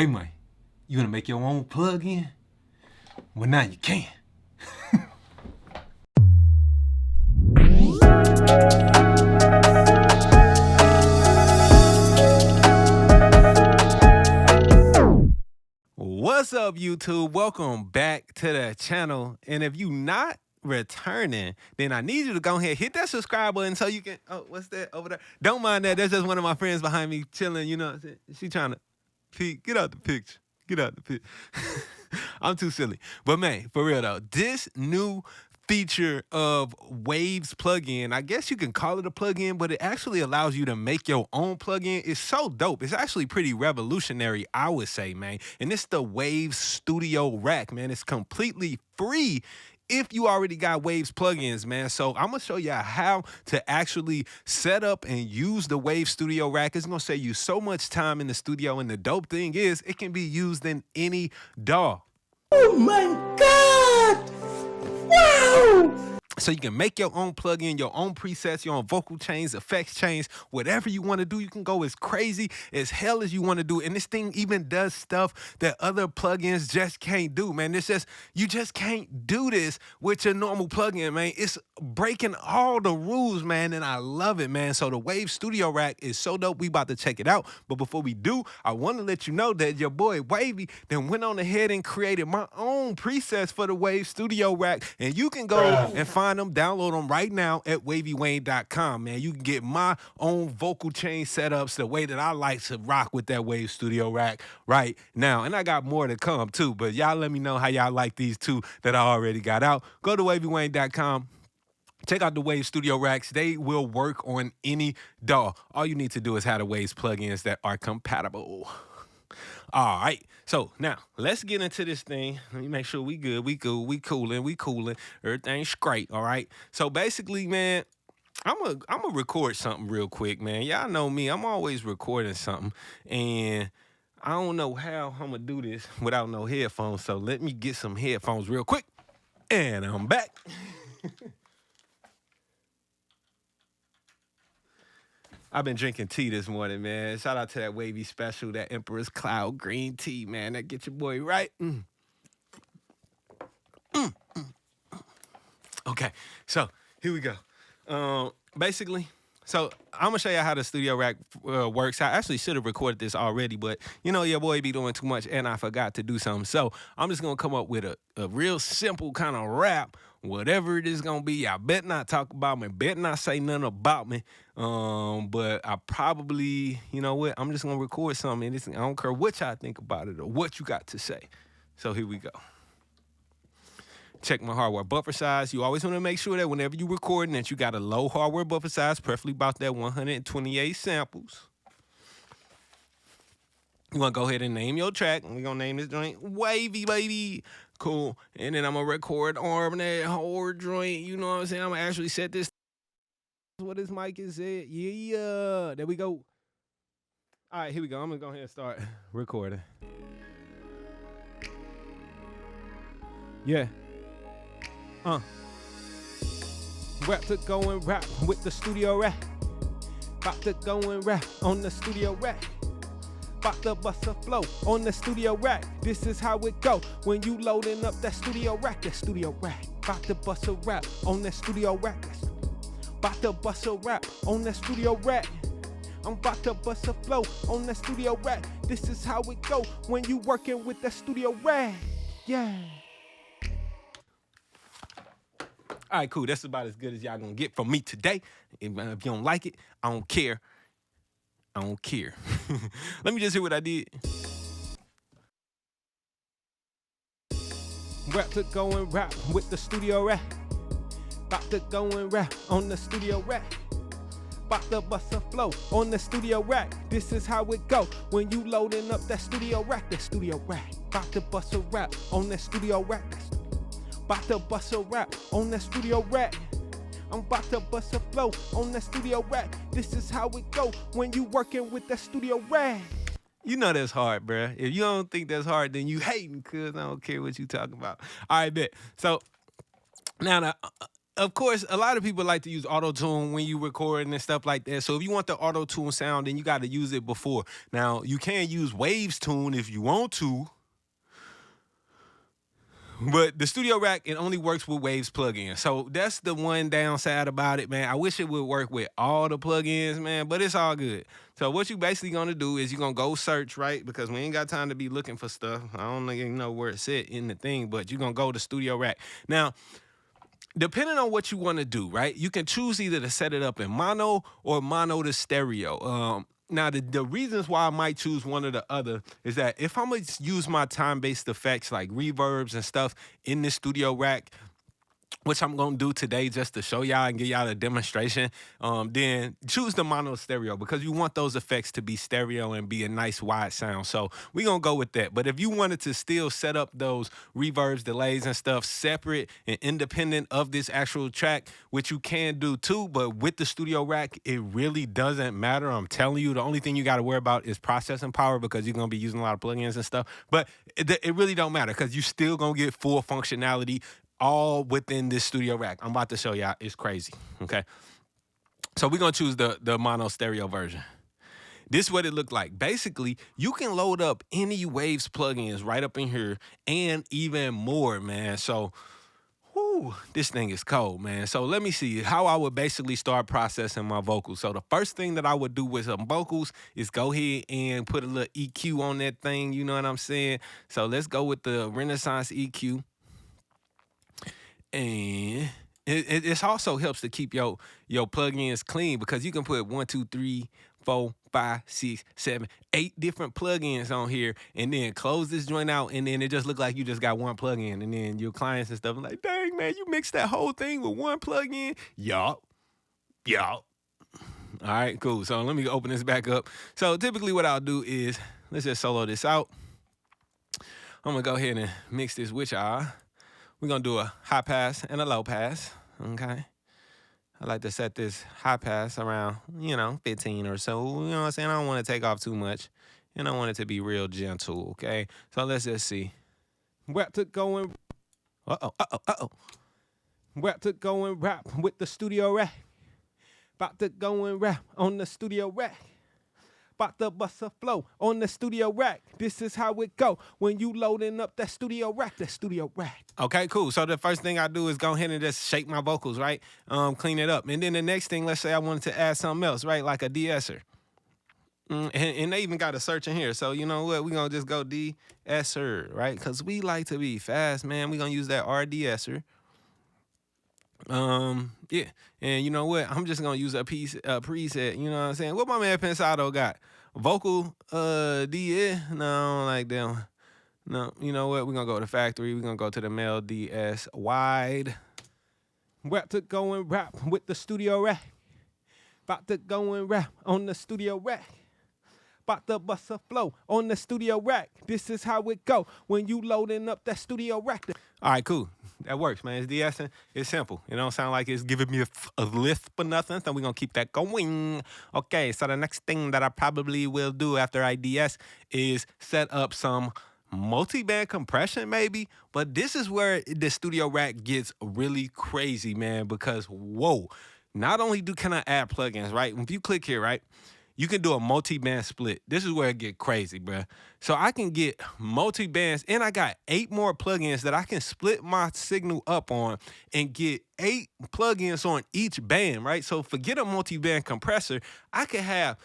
Hey man, you gonna make your own plug-in? Well, now you can. What's up, YouTube? Welcome back to the channel. And if you not returning, then I need you to go ahead, hit that subscribe button so you can, oh, what's that over there? Don't mind that. That's just one of my friends behind me chilling, you know what I'm saying? She trying to peek. Get out the picture. Get out the picture. I'm too silly. But man, for real though, this new feature of Wave's plugin, I guess you can call it a plugin, but it actually allows you to make your own plugin. It's so dope. It's actually pretty revolutionary, I would say, man. And it's the Wave StudioRack, man. It's completely free if you already got Wave's plugins, man. So I'm gonna show you how to actually set up and use the Wave StudioRack. It's gonna save you so much time in the studio, and the dope thing is it can be used in any DAW. Oh my God! Wow! So you can make your own plugin, your own presets, your own vocal chains, effects chains, whatever you want to do. You can go as crazy as hell as you want to do. And this thing even does stuff that other plugins just can't do, man. It's just, you just can't do this with your normal plugin, man. It's breaking all the rules, man, and I love it, man. So the Wave StudioRack is so dope. We about to check it out. But before we do, I want to let you know that your boy Wavy then went on ahead and created my own presets for the Wave StudioRack. And you can go and find them, download them right now at wavywayne.com, man. You can get my own vocal chain setups the way that I like to rock with that Wave StudioRack right now. And I got more to come too, but y'all let me know how y'all like these two that I already got out. Go to wavywayne.com. Check out the Wave StudioRacks. They will work on any DAW. All you need to do is have the Waves plugins that are compatible. All right, so now let's get into this thing. Let me make sure we good, we cool, we cooling, everything's great. All right, so basically, man, I'm gonna record something real quick, man. Y'all know me, I'm always recording something, and I don't know how I'm gonna do this without no headphones. So let me get some headphones real quick, and I'm back. I've been drinking tea this morning, man. Shout out to that Wavy special, that Emperor's Cloud green tea, man. That get your boy right. Okay, so here we go. Basically, so I'm gonna show you how the StudioRack works. I actually should have recorded this already, but you know your boy be doing too much and I forgot to do something. So I'm just gonna come up with a real simple kind of rap. Whatever it is gonna be, y'all bet not talk about me, bet not say nothing about me. But I probably, you know what, I'm just gonna record something. I don't care what y'all think about it or what you got to say. So here we go. Check my hardware buffer size. You always want to make sure that whenever you're recording that you got a low hardware buffer size, preferably about that 128 samples. You want to go ahead and name your track. We're going to name this joint Wavy, baby. Cool. And then I'm going to record on that whole joint. You know what I'm saying? I'm going to actually set this. What this mic is at. Yeah. There we go. All right, here we go. I'm going to go ahead and start recording. Yeah. Rap to go and rap with the StudioRack. About to go and rap on the StudioRack. About to bust a flow on the StudioRack. This is how it go when you loading up that StudioRack. That StudioRack. About to bust a rap on that StudioRack. About to bust a rap on that StudioRack. I'm about to bust a flow on that StudioRack. This is how it go when you working with that StudioRack. Yeah. All right, cool. That's about as good as y'all gonna get from me today. If you don't like it, I don't care. I don't care. Let me just hear what I did. Rap to go and rap with the StudioRack. About to go and rap on the StudioRack. About to bust a flow on the StudioRack. This is how it go when you loading up that StudioRack. That StudioRack. About to bust a rap on that StudioRack. About to bust a rap on that StudioRack. I'm about to bust a flow on that StudioRack. This is how it go when you working with that StudioRack. You know that's hard, bruh. If you don't think that's hard, then you hating, cuz I don't care what you talking about. All right, bet. So now of course, a lot of people like to use auto-tune when you recording and stuff like that. So if you want the auto-tune sound, then you got to use it before. Now, you can use Waves Tune if you want to. But the StudioRack, it only works with Waves plugins. So that's the one downside about it, man. I wish it would work with all the plugins, man, but it's all good. So what you basically gonna do is you're gonna go search, right? Because we ain't got time to be looking for stuff. I don't even know where it's at in the thing, but you're gonna go to StudioRack. Now, depending on what you want to do, right? You can choose either to set it up in mono or mono to stereo. Now, the reasons why I might choose one or the other is that if I'm going to use my time-based effects like reverbs and stuff in the StudioRack, which I'm going to do today just to show y'all and give y'all a demonstration, then choose the mono stereo because you want those effects to be stereo and be a nice wide sound. So we're going to go with that. But if you wanted to still set up those reverbs, delays, and stuff separate and independent of this actual track, which you can do too, but with the StudioRack, it really doesn't matter. I'm telling you, the only thing you got to worry about is processing power because you're going to be using a lot of plugins and stuff. But it really don't matter because you still going to get full functionality all within this StudioRack. I'm about to show y'all. It's crazy, okay? So we're going to choose the mono stereo version. This is what it looked like. Basically, you can load up any Waves plugins right up in here and even more, man. So, whew, this thing is cold, man. So let me see how I would basically start processing my vocals. So the first thing that I would do with some vocals is go ahead and put a little EQ on that thing, you know what I'm saying? So let's go with the Renaissance EQ. And it also helps to keep your plugins clean because you can put 1, 2, 3, 4, 5, 6, 7, 8 different plugins on here and then close this joint out and then it just look like you just got one plugin and then your clients and stuff are like, dang, man, you mixed that whole thing with one plugin? Yup. All right, cool. So let me open this back up. So typically what I'll do is, let's just solo this out. I'm going to go ahead and mix this with y'all. We're going to do a high pass and a low pass, okay? I like to set this high pass around, 15 or so. You know what I'm saying? I don't want to take off too much, and I want it to be real gentle, okay? So let's just see. Rap to go and... Rap to go and rap with the StudioRack. About to go and rap on the StudioRack. About to bust a flow on the StudioRack. This is how it go when you loading up that StudioRack. Okay, cool. So the first thing I do is go ahead and just shake my vocals, right? Clean it up. And then the next thing, let's say I wanted to add something else, right? Like a de-esser. And they even got a search in here. So you know what? We're going to just go de-esser, right? Because we like to be fast, man. We're going to use that RD-esser. Yeah. And you know what? I'm just going to use a preset, you know what I'm saying? What my man Pensado got? Vocal, D, no, I don't like them. No, you know what? We're going to go to factory. We're going to go to the male DS wide. Rap to go and rap with the StudioRack. About to go and rap on the StudioRack. About to bust a flow on the StudioRack. This is how it go when you loading up that StudioRack. All right, cool. That works, man. It's de-essing. It's simple. It don't sound like it's giving me a lisp or nothing, so we're going to keep that going. Okay, so the next thing that I probably will do after I de-ess is set up some multiband compression maybe, but this is where the StudioRack gets really crazy, man, because, whoa, not only can I add plugins, right? If you click here, right, you can do a multi-band split. This is where it get crazy, bruh. So I can get multi-bands, and I got 8 more plugins that I can split my signal up on and get 8 plugins on each band, right? So forget a multi-band compressor. I can have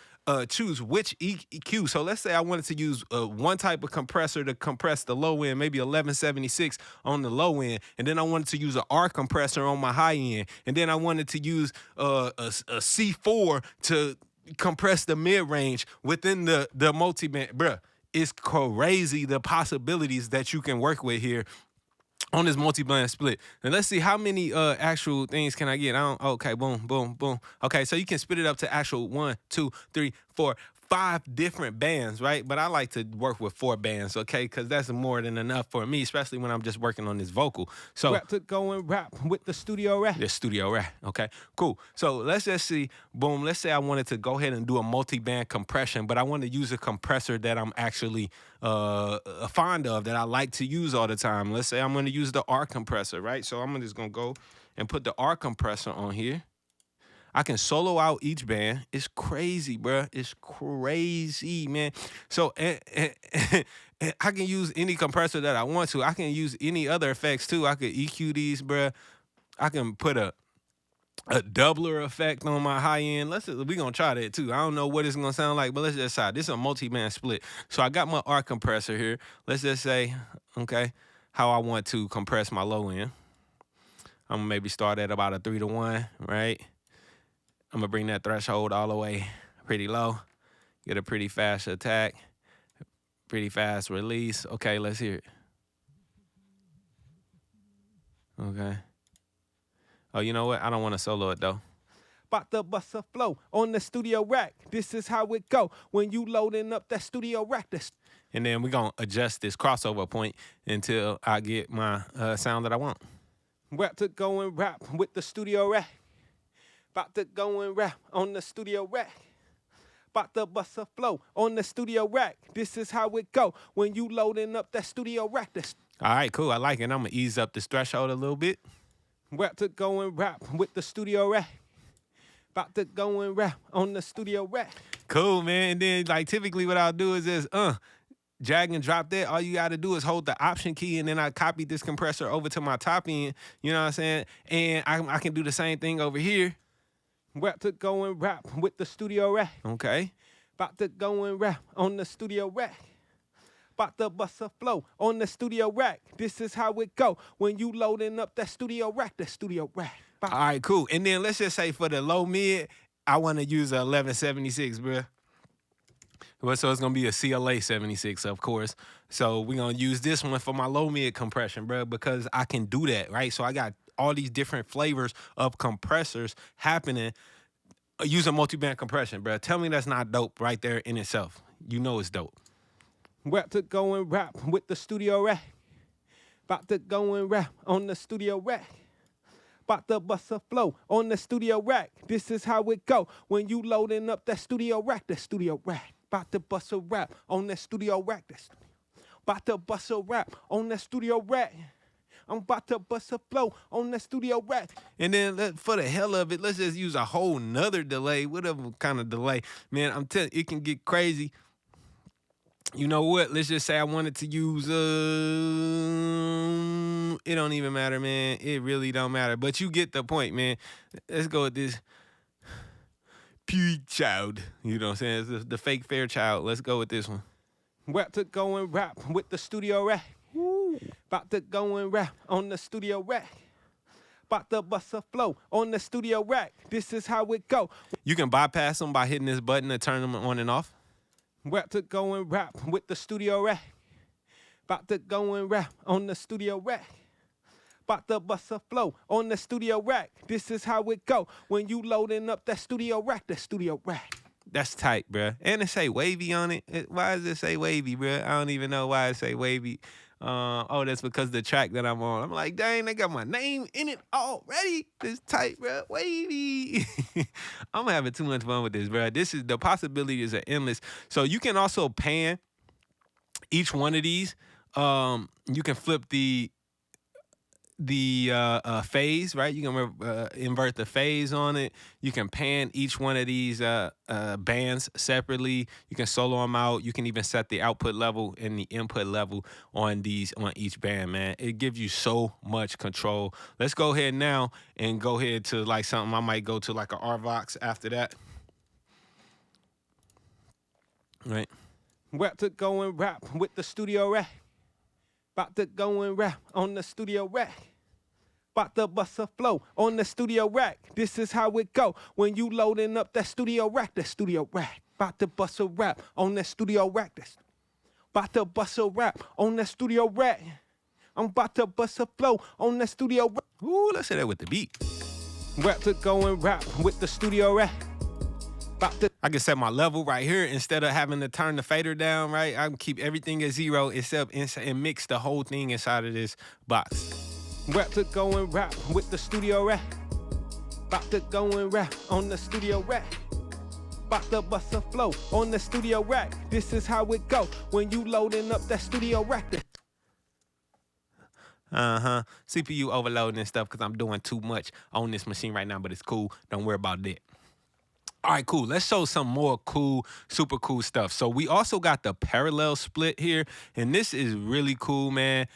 choose which EQ. So let's say I wanted to use one type of compressor to compress the low end, maybe 1176 on the low end, and then I wanted to use an R compressor on my high end, and then I wanted to use a C4 to compress the mid-range within the multi-band. Bruh, it's crazy the possibilities that you can work with here on this multi-band split. And let's see how many actual things can I get. Okay, boom, boom, boom. Okay, so you can split it up to actual 1, 2, 3, 4, 5 different bands, right? But I like to work with 4 bands, okay? Because that's more than enough for me, especially when I'm just working on this vocal. So Rap to go and rap with the StudioRack. the StudioRack, okay? Cool. So let's just see, boom, let's say I wanted to go ahead and do a multi-band compression, but I want to use a compressor that I'm actually fond of, that I like to use all the time. Let's say I'm going to use the R compressor, right? So I'm just going to go and put the R compressor on here. I can solo out each band. It's crazy, bruh. It's crazy, man. So I can use any compressor that I want to. I can use any other effects too. I could EQ these, bruh. I can put a doubler effect on my high end. We gonna try that too. I don't know what it's gonna sound like, but let's just decide. This is a multi-band split. So I got my R compressor here. Let's just say, okay, how I want to compress my low end. I'm gonna maybe start at about a 3-to-1, right? I'm gonna bring that threshold all the way pretty low, get a pretty fast attack, pretty fast release. Okay, let's hear it. Okay. Oh, you know what? I don't want to solo it though. About to bust a flow on the StudioRack. This is how it go when you loading up that StudioRack. And then we're gonna adjust this crossover point until I get my sound that I want. Rap to go and rap with the StudioRack. About to go and rap on the StudioRack. About to bust a flow on the StudioRack. This is how it go when you loading up that StudioRack. All right, cool. I like it. I'm gonna ease up this threshold a little bit. Rap to go and rap with the StudioRack. About to go and rap on the StudioRack. Cool, man. And then like typically what I'll do is this, drag and drop that. All you gotta do is hold the option key, and then I copy this compressor over to my top end. You know what I'm saying? And I can do the same thing over here. Rap to go and rap with the StudioRack. Okay. About to go and rap on the StudioRack. About to bust a flow on the StudioRack. This is how it go when you loading up that StudioRack. The StudioRack. All right, cool. And then let's just say for the low mid, I want to use a 1176, bruh. Well, so it's gonna be a CLA 76, of course. So we're gonna use this one for my low mid compression, bruh, because I can do that, right? So I got all these different flavors of compressors happening using multi-band compression, bruh. Tell me that's not dope right there in itself. You know it's dope. Rap to go and rap with the StudioRack. About to go and rap on the StudioRack. About to bust a flow on the StudioRack. This is how it go when you loading up that StudioRack. The StudioRack. About to bust a rap on that StudioRack. About to bust a rap on that StudioRack. I'm about to bust a flow on the StudioRack. And then for the hell of it, let's just use a whole nother delay, whatever kind of delay. Man, I'm telling you, it can get crazy. You know what? Let's just say I wanted to use, it don't even matter, man. It really don't matter. But you get the point, man. Let's go with this Pure Child. You know what I'm saying? It's the fake Fairchild. Let's go with this one. Rap to go and rap with the StudioRack. About to go and rap on the StudioRack. About to bust a flow on the StudioRack. This is how it go. You can bypass them by hitting this button to turn them on and off. Rap to go and rap with the StudioRack. About to go and rap on the StudioRack. About to bust a flow on the StudioRack. This is how it go when you loading up that StudioRack. The StudioRack. That's tight, bruh. And it say Wavy on it. Why does it say Wavy, bruh? I don't even know why it say Wavy. Oh, that's because the track that I'm on. I'm like, dang, they got my name in it already. This tight, bruh. Wavy. I'm having too much fun with this, bruh. The possibilities are endless. So you can also pan each one of these. You can flip the phase, right? You can invert the phase on it. You can pan each one of these bands separately. You can solo them out. You can even set the output level and the input level on each band, man. It gives you so much control. Let's go ahead now and go ahead to like something. I might go to like a RVox after that. Right. Rap to go and rap with the StudioRack. About to go and rap on the StudioRack. About to bust a flow on the StudioRack. This is how it go when you loading up that StudioRack. The StudioRack. About to bust a rap on the StudioRack. About to bust a rap on the StudioRack. I'm about to bust a flow on the StudioRack. Ooh, let's say that with the beat. Rap to go and rap with the StudioRack. I can set my level right here instead of having to turn the fader down, right? I can keep everything at 0 except and mix the whole thing inside of this box. Rap to go and rap with the StudioRack. About to go and rap on the StudioRack. About to bust a flow on the StudioRack. This is how it go when you loading up that StudioRack. CPU overloading and stuff because I'm doing too much on this machine right now, but it's cool. Don't worry about that. All right, cool. Let's show some more cool, super cool stuff. So we also got the parallel split here, and this is really cool, man.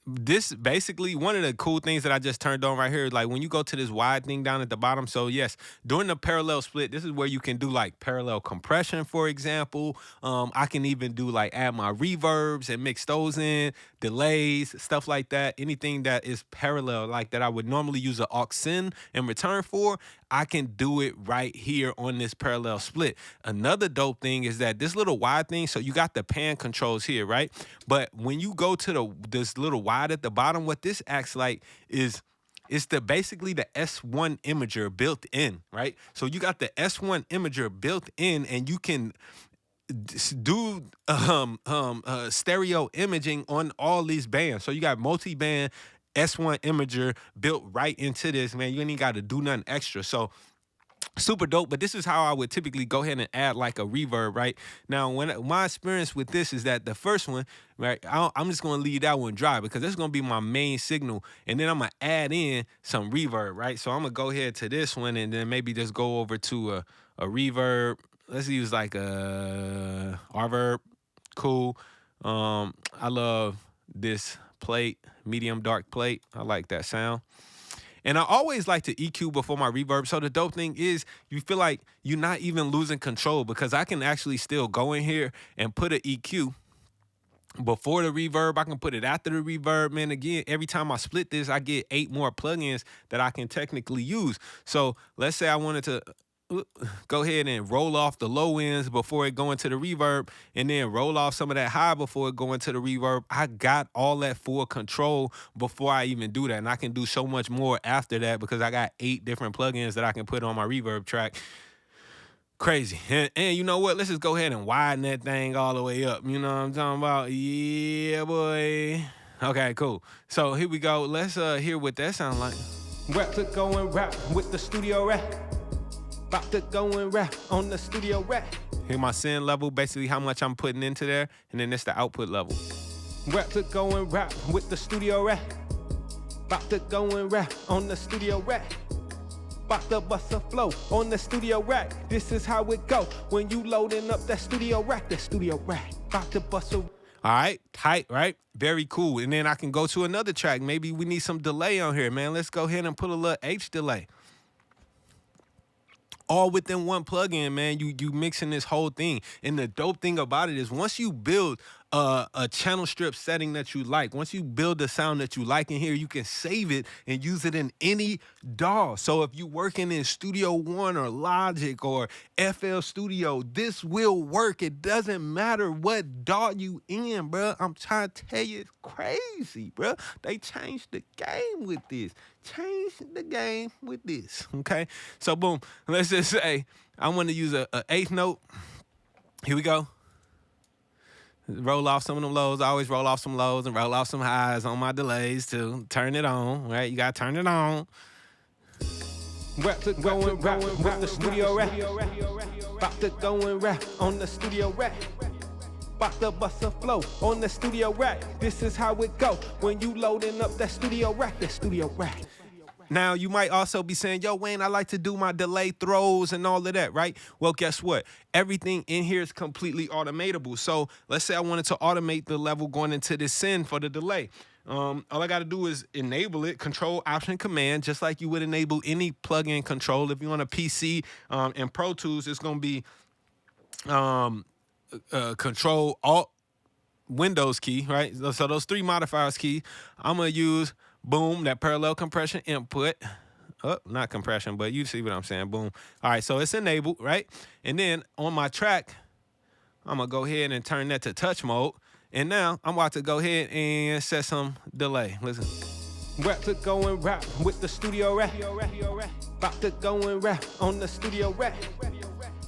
This basically one of the cool things that I just turned on right here, like when you go to this wide thing down at the bottom. So yes, during the parallel split, this is where you can do like parallel compression, for example. I can even do like add my reverbs and mix those in, delays, stuff like that. Anything that is parallel, like that I would normally use an aux in return for, I can do it right here on this parallel split. Another dope thing is that this little wide thing, so you got the pan controls here, right? But when you go to this little wide at the bottom, what this acts like is it's basically the S1 imager built in, right? So you got the S1 imager built in, and you can do stereo imaging on all these bands. So you got multi-band S1 imager built right into this, man. You ain't even got to do nothing extra. So super dope. But this is how I would typically go ahead and add like a reverb, right? Now, my experience with this is that the first one, right, I'm just going to leave that one dry because that's going to be my main signal. And then I'm going to add in some reverb, right? So I'm going to go ahead to this one and then maybe just go over to a reverb. Let's use like a reverb. Cool. I love this plate, medium dark plate. I like that sound. And I always like to EQ before my reverb. So the dope thing is you feel like you're not even losing control because I can actually still go in here and put an EQ before the reverb. I can put it after the reverb. Man, again, every time I split this, I get 8 more plugins that I can technically use. So let's say I wanted to go ahead and roll off the low ends before it go into the reverb, and then roll off some of that high before it go into the reverb. I got all that full control before I even do that, and I can do so much more after that because I got 8 different plugins that I can put on my reverb track. Crazy. And you know what? Let's just go ahead and widen that thing all the way up. You know what I'm talking about? Yeah, boy. Okay, cool. So here we go. Let's hear what that sound like. Rap to go and rap with the StudioRack. About to go and rap on the StudioRack. Hear my send level, basically how much I'm putting into there, and then it's the output level. Rap to go and rap with the StudioRack. About to go and rap on the StudioRack. About to bust a flow on the StudioRack. This is how it go when you loading up that StudioRack. That StudioRack. About to bust a... All right, tight, right? Very cool. And then I can go to another track. Maybe we need some delay on here, man. Let's go ahead and put a little H delay. All within one plugin, man. You mixing this whole thing. And the dope thing about it is once you build a channel strip setting that you like, once you build the sound that you like in here, you can save it and use it in any DAW. So if you working in Studio One or Logic or FL Studio, this will work. It doesn't matter what DAW you in, bro. I'm trying to tell you, it's crazy, bro. They changed the game with this. Changed the game with this, okay? So boom, let's just say I want to use a 8th note. Here we go. Roll off some of them lows. I always roll off some lows and roll off some highs on my delays to turn it on, right? You got to turn it on. Rap to go and rap with the StudioRack. About to go and rap on the StudioRack. About to bust a flow on the StudioRack. This is how it go when you loading up that StudioRack. That StudioRack. Now, you might also be saying, yo, Wayne, I like to do my delay throws and all of that, right? Well, guess what? Everything in here is completely automatable. So let's say I wanted to automate the level going into this send for the delay. All I got to do is enable it, Control, Option, Command, just like you would enable any plugin control. If you're on a PC and Pro Tools, it's going to be Control, Alt, Windows key, right? So those 3 modifiers key, I'm going to use... Boom, that parallel compression input. Oh, not compression, but you see what I'm saying. Boom. All right, so it's enabled, right? And then on my track, I'm going to go ahead and turn that to touch mode. And now I'm about to go ahead and set some delay. Listen. Rap to go and rap with the StudioRack. About to go and rap on the studio rack.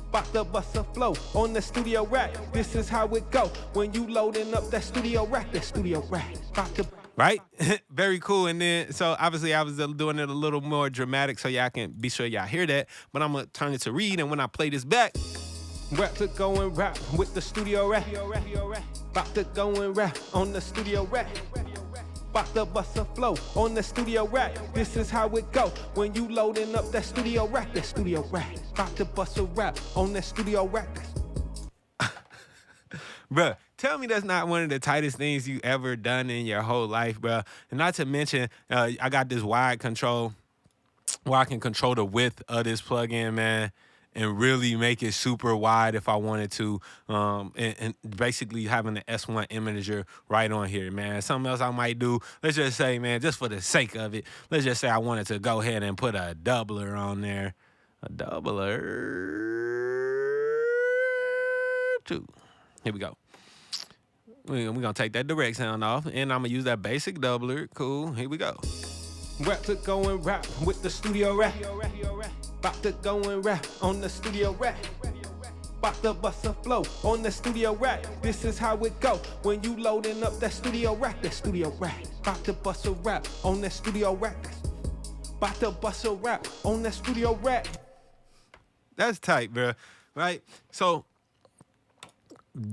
About to bust a flow on the studio rack. This is how it go when you loading up that studio rack. That studio rack. About to right? Very cool. And then, so obviously I was doing it a little more dramatic so y'all can be sure y'all hear that. But I'm going to turn it to read. And when I play this back, rap to go and rap with the studio rack. About to go and rap on the studio rack. About to bust a flow on the studio rack. This is how it go when you loading up that studio rack. That studio rack. About to bust a rap on that studio rack. bruh, tell me that's not one of the tightest things you ever done in your whole life, bruh. And not to mention, I got this wide control where I can control the width of this plugin, man, and really make it super wide if I wanted to, and basically having the S1 imager right on here, man. Something else I might do, let's just say, man, just for the sake of it, let's just say I wanted to go ahead and put a doubler on there. A doubler. Two. Here we go. We're going to take that direct sound off, and I'm going to use that basic doubler. Cool. Here we go. Rap to go and rap with the studio rack. About to go and rap on the studio rack. About to bust a flow on the studio rack. This is how it go when you loading up that studio rack. That studio rack. About to bust a rap on that studio rack. About to bust a rap on that studio rack. That's tight, bro. Right? So,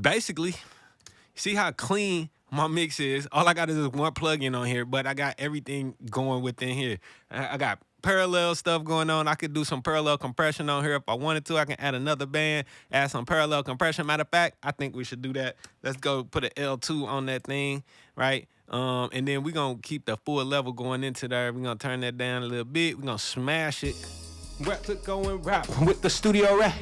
basically, see how clean my mix is? All I got is one plugin on here, but I got everything going within here. I got parallel stuff going on. I could do some parallel compression on here if I wanted to. I can add another band, add some parallel compression. Matter of fact, I think we should do that. Let's go put an L2 on that thing, right? And then we're going to keep the full level going into there. We're going to turn that down a little bit. We're going to smash it. Rap to go and rap with the studio rack.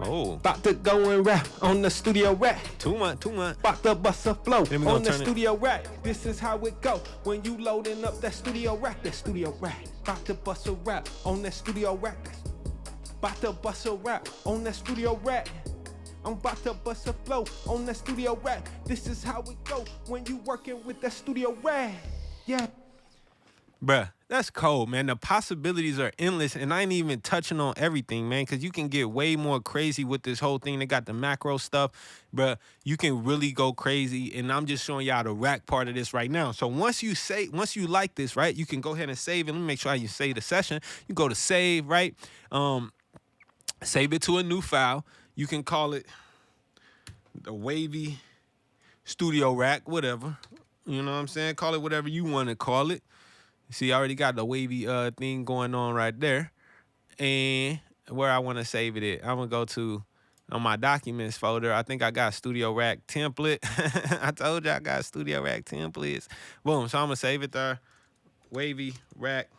Oh. About to go and rap on the studio rack. Too much. About to bust a flow on the turn studio rack. This is how it go when you loading up that studio rack. That studio rack. About to bust a rap on that studio rack. About to bust a rap on that studio rack. I'm about to bust a flow on that studio rack. This is how it go when you working with that studio rack. Yeah. Bruh, that's cold, man. The possibilities are endless, and I ain't even touching on everything, man, because you can get way more crazy with this whole thing. They got the macro stuff, bruh. You can really go crazy, and I'm just showing y'all the rack part of this right now. So once you like this, right, you can go ahead and save it. Let me make sure you save the session. You go to save, right? Save it to a new file. You can call it the Wavy StudioRack, whatever. You know what I'm saying? Call it whatever you want to call it. See, I already got the Wavy thing going on right there. And where I want to save it at, I'm going to go to on my documents folder. I think I got StudioRack template. I told you I got StudioRack templates. Boom. So I'm going to save it there. Wavy rack.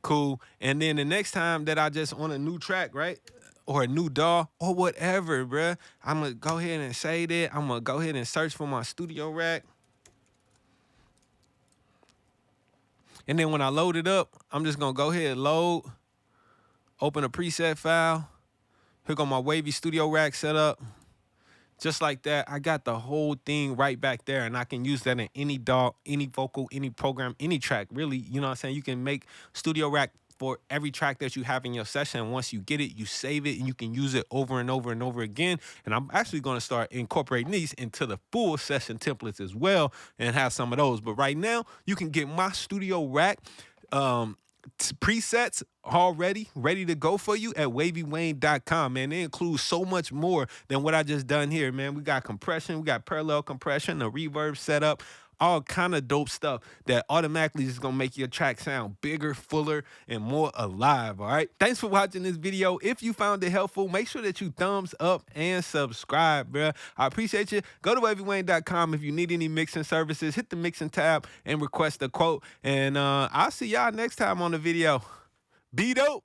Cool. And then the next time that I just on a new track, right? Or a new DAW or whatever, bruh, I'm going to go ahead and save it. I'm going to go ahead and search for my StudioRack. And then when I load it up, I'm just going to go ahead and load, open a preset file. Here go my Wavy StudioRack setup. Just like that, I got the whole thing right back there, and I can use that in any DAW, any vocal, any program, any track, really. You know what I'm saying? You can make StudioRack for every track that you have in your session. Once you get it, you save it, and you can use it over and over and over again. And I'm actually going to start incorporating these into the full session templates as well and have some of those. But right now, you can get my StudioRack presets already ready to go for you at wavywayne.com, man. It includes so much more than what I just done here, man. We got compression, we got parallel compression, a reverb setup, all kind of dope stuff that automatically is gonna make your track sound bigger, fuller, and more alive. All right, thanks for watching this video. If you found it helpful, make sure that you thumbs up and subscribe, bro. I appreciate you. Go to wavywayne.com if you need any mixing services. Hit the mixing tab and request a quote, and I'll see y'all next time on the video. Be dope.